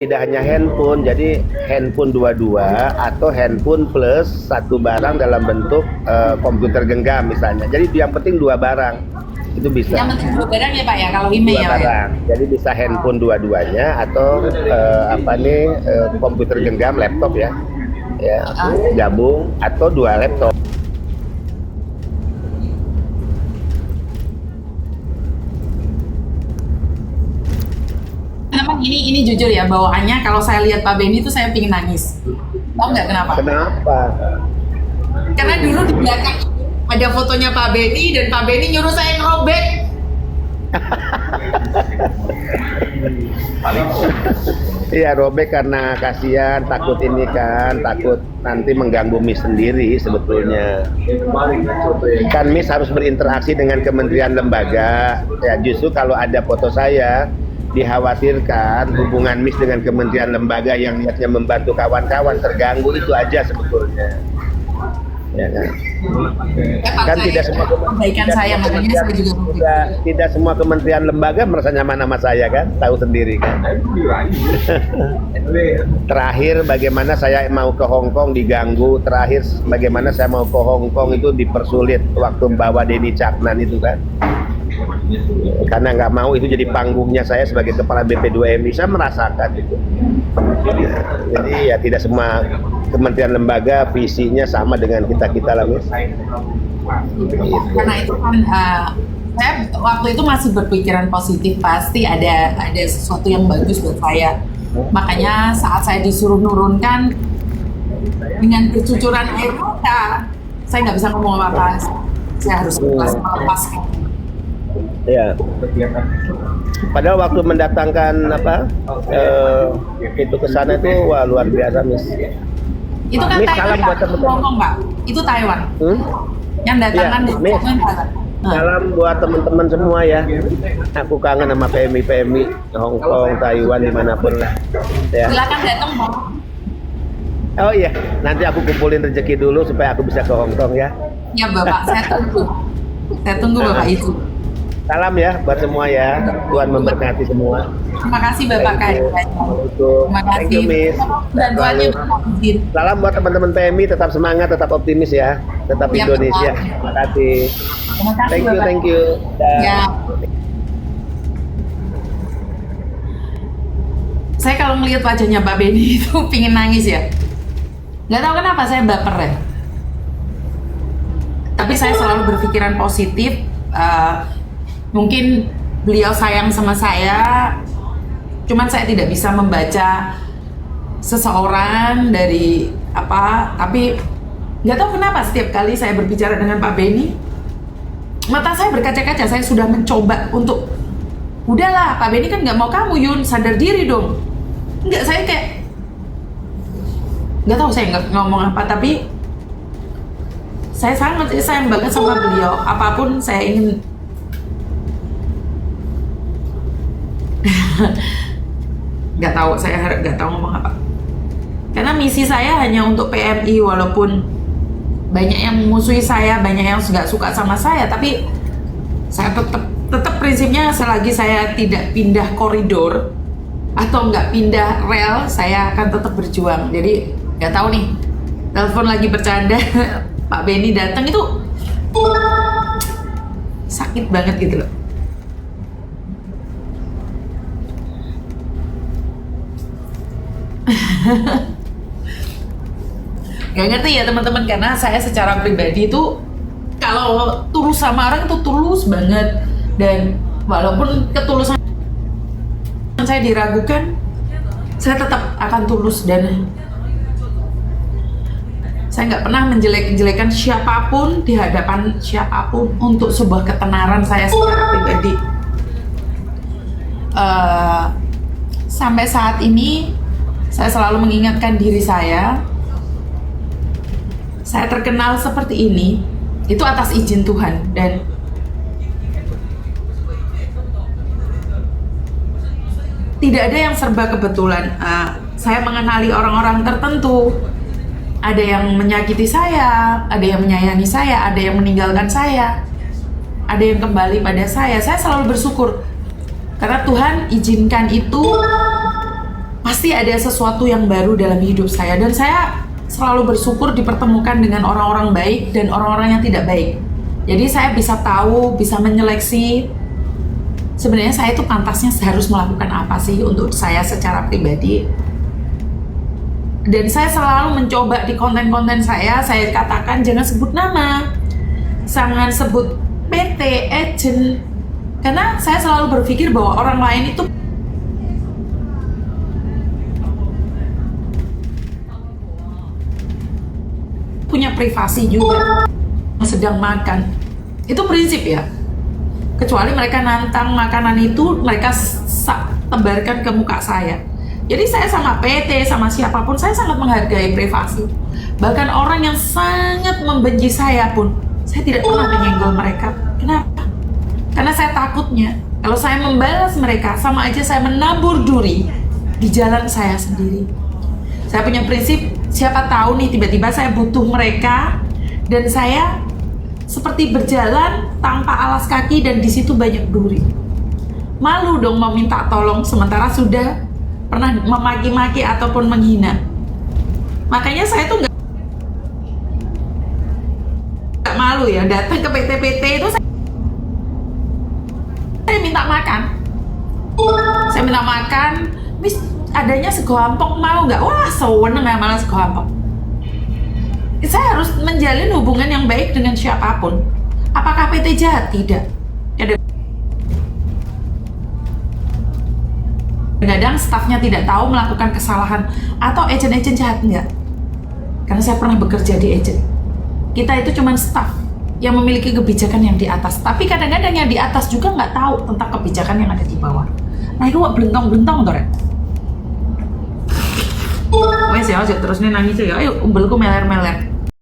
Tidak hanya handphone, jadi handphone dua-dua atau handphone plus satu barang dalam bentuk komputer genggam misalnya. Jadi yang penting dua barang itu bisa. Yang penting dua barang ya Pak ya, kalau email Dua ya Pak ya. barang. Jadi bisa handphone dua-duanya atau komputer genggam laptop ya, gabung atau dua laptop. Memang ini jujur ya, bawaannya kalau saya lihat Pak Benny itu saya pingin nangis. Tahu nggak kenapa? Kenapa? Karena dulu di belakang ada fotonya Pak Benny dan Pak Benny nyuruh saya ngerobek. Iya, robek karena kasihan, takut ini kan, takut nanti mengganggu Miss sendiri sebetulnya. Kan Miss harus berinteraksi dengan kementerian lembaga. Ya justru kalau ada foto saya, dikhawatirkan hubungan Miss dengan kementerian lembaga yang niatnya membantu kawan-kawan terganggu, itu aja sebetulnya. Ya kan? Kan tidak semua kebaikan saya, makanya saya juga tidak semua kementerian lembaga merasa nyaman sama saya kan, tahu sendiri kan. Terakhir bagaimana saya mau ke Hong Kong diganggu, terakhir bagaimana saya mau ke Hong Kong itu dipersulit waktu membawa Denny Caknan itu kan, karena nggak mau itu jadi panggungnya saya sebagai kepala BP2MI. Saya merasakan itu. Jadi ya tidak semua kementerian lembaga visinya sama dengan kita lah, Miss. Karena itu kan saya waktu itu masih berpikiran positif, pasti ada sesuatu yang bagus buat saya. Makanya saat saya disuruh nurunkan dengan kecucuran air mata, saya nggak bisa ngomong apa-apa. Saya harus melepaskan. Ya. Padahal waktu mendatangkan itu ke sana itu wah luar biasa, Miss. Itu kan Miss, Taiwan, Pak. Ngomong, Pak. Itu Taiwan. Yang datangkan ya, Miss. Salam buat teman-teman semua ya. Aku kangen sama PMI Hong Kong, Taiwan, dimanapun lah. Ya. Silakan datang, Pak. Oh iya, nanti aku kumpulin rezeki dulu supaya aku bisa ke Hong Kong ya. Ya Bapak, saya tunggu. Saya tunggu Bapak itu. Salam ya buat semua ya. Tuhan memberkati semua. Terima kasih Bapak Karim. Terima kasih. Thank you, Miss. Bantuannya Bapak izin. Salam buat teman-teman PMI, tetap semangat, tetap optimis ya. Tetap Ya, Indonesia. Bapak. Terima kasih. Terima kasih Bapak. Thank you. Ya. Saya kalau melihat wajahnya Pak Benny itu pingin nangis ya. Nggak tahu kenapa saya baper ya. Tapi saya selalu berpikiran positif. Mungkin beliau sayang sama saya, cuman saya tidak bisa membaca seseorang dari apa. Tapi nggak tahu kenapa setiap kali saya berbicara dengan Pak Benny, mata saya berkaca-kaca. Saya sudah mencoba untuk udahlah Pak Benny kan nggak mau kamu, Yun, sadar diri dong. Nggak, saya kayak nggak tahu saya nggak ngomong apa, tapi saya sangat sayang banget sama beliau. Apapun saya ingin nggak tahu, saya nggak tahu ngomong apa. Karena misi saya hanya untuk PMI, walaupun banyak yang memusuhi saya, banyak yang nggak suka sama saya, tapi saya tetap prinsipnya selagi saya tidak pindah koridor atau nggak pindah rel, saya akan tetap berjuang. Jadi nggak tahu nih, telepon lagi bercanda, Pak Benny datang itu sakit banget gitu loh. Gak ngerti ya teman-teman, karena saya secara pribadi itu kalau tulus sama orang itu tulus banget, dan walaupun ketulusan saya diragukan, saya tetap akan tulus, dan saya nggak pernah menjelek-jelekan siapapun di hadapan siapapun untuk sebuah ketenaran saya secara pribadi. Sampai saat ini saya selalu mengingatkan diri saya terkenal seperti ini itu atas izin Tuhan, dan tidak ada yang serba kebetulan. Saya mengenali orang-orang tertentu, ada yang menyakiti saya, ada yang menyayangi saya, ada yang meninggalkan saya, ada yang kembali pada saya. Saya selalu bersyukur karena Tuhan izinkan itu pasti ada sesuatu yang baru dalam hidup saya, dan saya selalu bersyukur dipertemukan dengan orang-orang baik dan orang-orang yang tidak baik. Jadi saya bisa tahu, bisa menyeleksi sebenarnya saya itu pantasnya harus melakukan apa sih untuk saya secara pribadi. Dan saya selalu mencoba di konten-konten saya katakan jangan sebut nama, jangan sebut PT, agent, karena saya selalu berpikir bahwa orang lain itu punya privasi juga, sedang makan. Itu prinsip ya. Kecuali mereka nantang makanan itu, mereka tebarkan ke muka saya. Jadi saya sama PT, sama siapapun, saya sangat menghargai privasi. Bahkan orang yang sangat membenci saya pun, saya tidak pernah menyenggol mereka. Kenapa? Karena saya takutnya, kalau saya membalas mereka, sama aja saya menabur duri di jalan saya sendiri. Saya punya prinsip, siapa tahu nih tiba-tiba saya butuh mereka, dan saya seperti berjalan tanpa alas kaki dan di situ banyak duri. Malu dong meminta tolong sementara sudah pernah memaki-maki ataupun menghina. Makanya saya tuh nggak malu ya datang ke PT-PT itu, saya minta makan. Saya minta makan, Miss adanya sego ampok mau nggak? Wah sewenang ya malah sego ampok. Saya harus menjalin hubungan yang baik dengan siapapun. Apakah PT jahat? Tidak. Kadang stafnya tidak tahu melakukan kesalahan atau agent-agent jahat, enggak. Karena saya pernah bekerja di agent. Kita itu cuma staff yang memiliki kebijakan yang di atas, tapi kadang-kadang yang di atas juga nggak tahu tentang kebijakan yang ada di bawah. Nah itu kok belentong-belentong tuh, wes ya, terus nih nangis ya, ayo umbelku meler-meler.